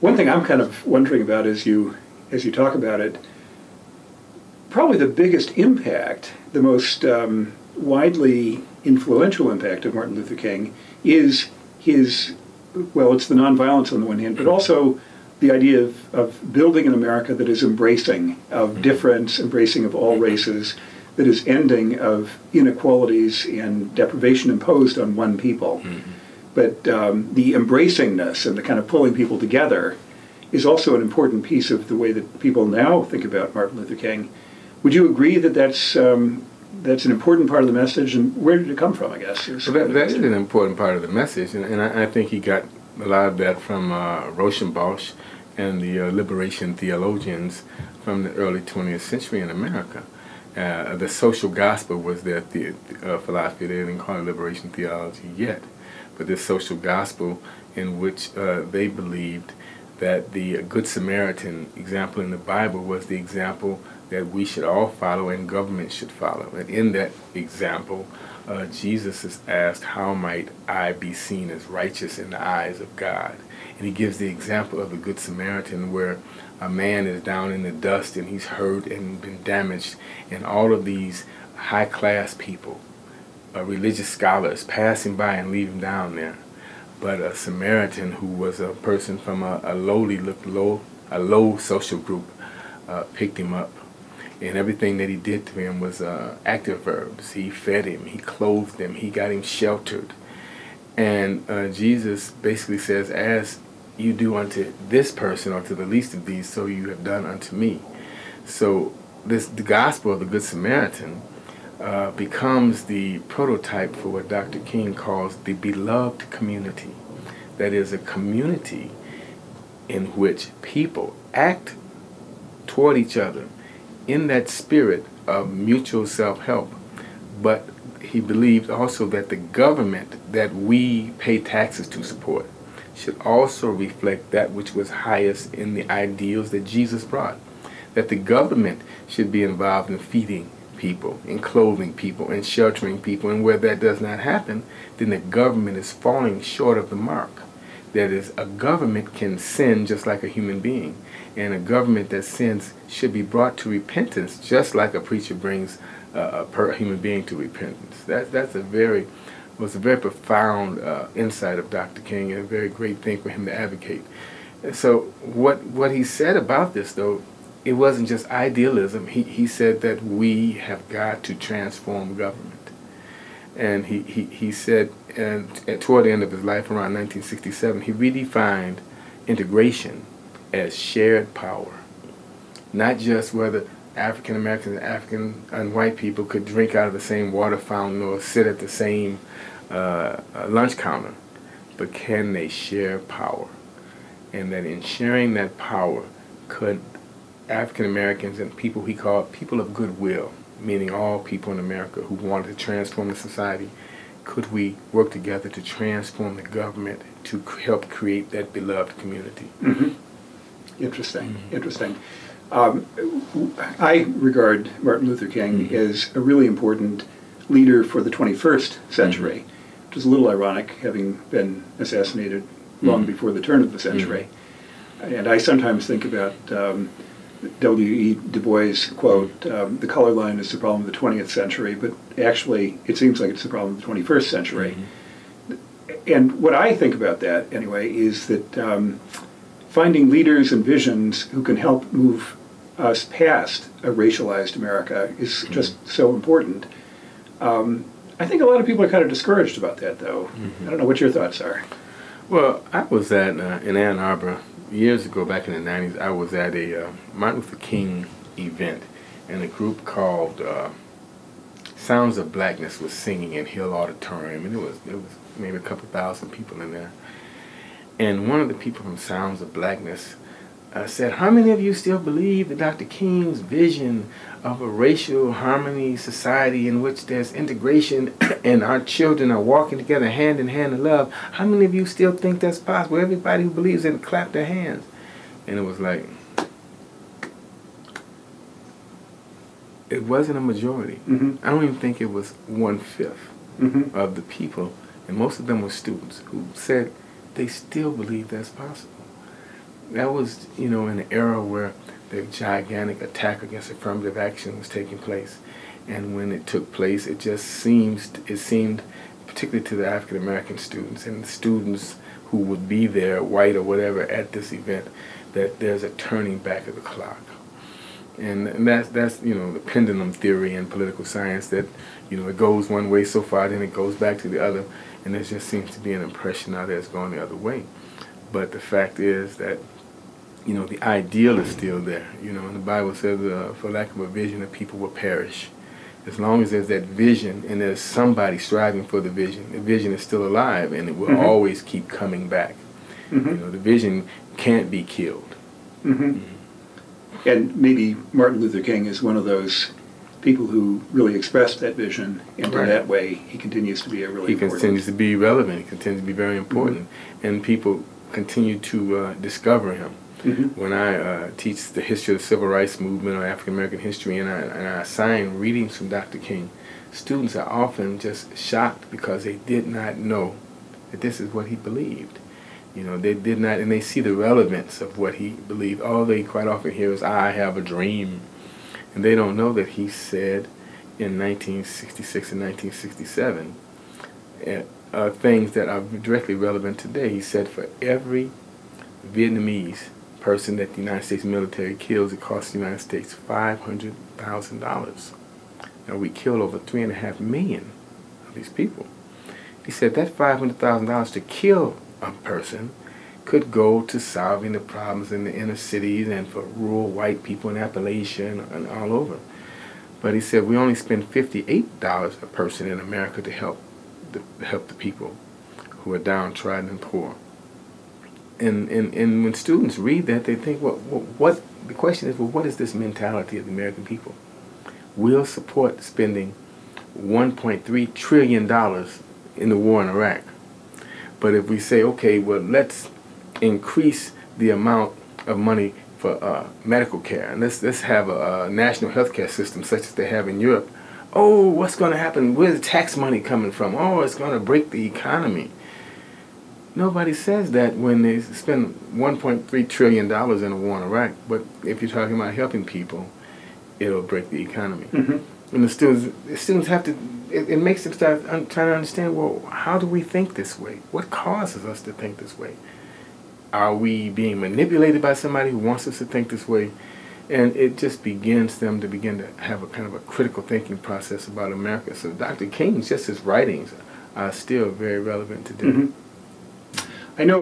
One thing I'm kind of wondering about as you talk about it, probably the biggest impact, the most widely influential impact of Martin Luther King is his, well, it's the nonviolence on the one hand, but also the idea of building an America that is embracing of difference, embracing of all races, that is ending of inequalities and deprivation imposed on one people. But the embracingness and the kind of pulling people together is also an important piece of the way that people now think about Martin Luther King. Would you agree that that's an important part of the message, and where did it come from, I guess? Well, that is an important part of the message, and I think he got a lot of that from Rauschenbusch and the liberation theologians from the early 20th century in America. The social gospel was their philosophy. They didn't call it liberation theology yet, but this social gospel in which they believed that the Good Samaritan example in the Bible was the example that we should all follow and government should follow. And in that example, Jesus is asked, how might I be seen as righteous in the eyes of God? And he gives the example of the Good Samaritan where a man is down in the dust and he's hurt and been damaged, and all of these high-class people, religious scholars, passing by and leave him down there. But a Samaritan who was a person from a low social group picked him up. And everything that he did to him was active verbs. He fed him, he clothed him, he got him sheltered. And Jesus basically says, as you do unto this person or to the least of these, so you have done unto me. So the gospel of the Good Samaritan becomes the prototype for what Dr. King calls the beloved community. That is a community in which people act toward each other in that spirit of mutual self-help. But he believed also that the government that we pay taxes to support should also reflect that which was highest in the ideals that Jesus brought. That the government should be involved in feeding people, in clothing people, in sheltering people, and where that does not happen, then the government is falling short of the mark. That is, a government can sin just like a human being, and a government that sins should be brought to repentance just like a preacher brings a human being to repentance. Was a very profound insight of Dr. King, and a very great thing for him to advocate. And so what he said about this, though, it wasn't just idealism. He said that we have got to transform government. And he said, and toward the end of his life, around 1967, he redefined integration as shared power. Not just whether African Americans and white people could drink out of the same water fountain or sit at the same lunch counter, but can they share power? And that in sharing that power, could African Americans and people he called people of goodwill, meaning all people in America who wanted to transform the society, could we work together to transform the government to help create that beloved community? Interesting, interesting. I regard Martin Luther King as a really important leader for the 21st century, which is a little ironic, having been assassinated long before the turn of the century. And I sometimes think about W.E. Du Bois' quote, the color line is the problem of the 20th century, but actually it seems like it's the problem of the 21st century. And what I think about that, anyway, is that finding leaders and visions who can help move us past a racialized America is just so important. I think a lot of people are kind of discouraged about that, though. I don't know what your thoughts are. Well, I was in Ann Arbor years ago, back in the 90s. I was at a Martin Luther King event, and a group called Sounds of Blackness was singing in Hill Auditorium, and it was maybe a couple thousand people in there. And one of the people from Sounds of Blackness said, how many of you still believe that Dr. King's vision of a racial harmony society in which there's integration and our children are walking together hand in hand in love, how many of you still think that's possible? Everybody who believes it clapped their hands. And it was like, it wasn't a majority. I don't even think it was 1/5 of the people, and most of them were students, who said they still believe that's possible. that was, you know, in an era where the gigantic attack against affirmative action was taking place. And when it took place, it seemed, particularly to the African American students and the students who would be there, white or whatever, at this event, that there's a turning back of the clock. And that's you know, the pendulum theory in political science, that, you know, it goes one way so far, then it goes back to the other, and there just seems to be an impression out there it's going the other way. But the fact is that, you know, the ideal is still there. You know, and the Bible says, for lack of a vision, the people will perish. As long as there's that vision and there's somebody striving for the vision is still alive, and it will always keep coming back. You know, the vision can't be killed. And maybe Martin Luther King is one of those people who really expressed that vision, and in that way he continues to be a really important. He continues to be relevant. He continues to be very important, and people continue to discover him. When I teach the history of the Civil Rights Movement or African American history, and I assign readings from Dr. King, students are often just shocked because they did not know that this is what he believed. You know, they did not, and they see the relevance of what he believed. All they quite often hear is, "I have a dream," and they don't know that he said in 1966 and 1967 things that are directly relevant today. He said, for every Vietnamese person that the United States military kills, it costs the United States $500,000. Now, we kill over 3.5 million of these people. He said that $500,000 to kill a person could go to solving the problems in the inner cities and for rural white people in Appalachia and all over. But he said we only spend $58 a person in America to help the people who are downtrodden and poor. And when students read that, they think, well, what the question is, well, what is this mentality of the American people? We'll support spending $1.3 trillion in the war in Iraq. But if we say, okay, well, let's increase the amount of money for medical care, and let's have a national health care system such as they have in Europe. Oh, what's going to happen? Where's the tax money coming from? Oh, it's going to break the economy. Nobody says that when they spend $1.3 trillion in a war in Iraq, but if you're talking about helping people, it'll break the economy. And the students have to, it makes them start trying to understand, well, how do we think this way? What causes us to think this way? Are we being manipulated by somebody who wants us to think this way? And it just begins them to begin to have a kind of a critical thinking process about America. So Dr. King's, just his writings, are still very relevant today. I know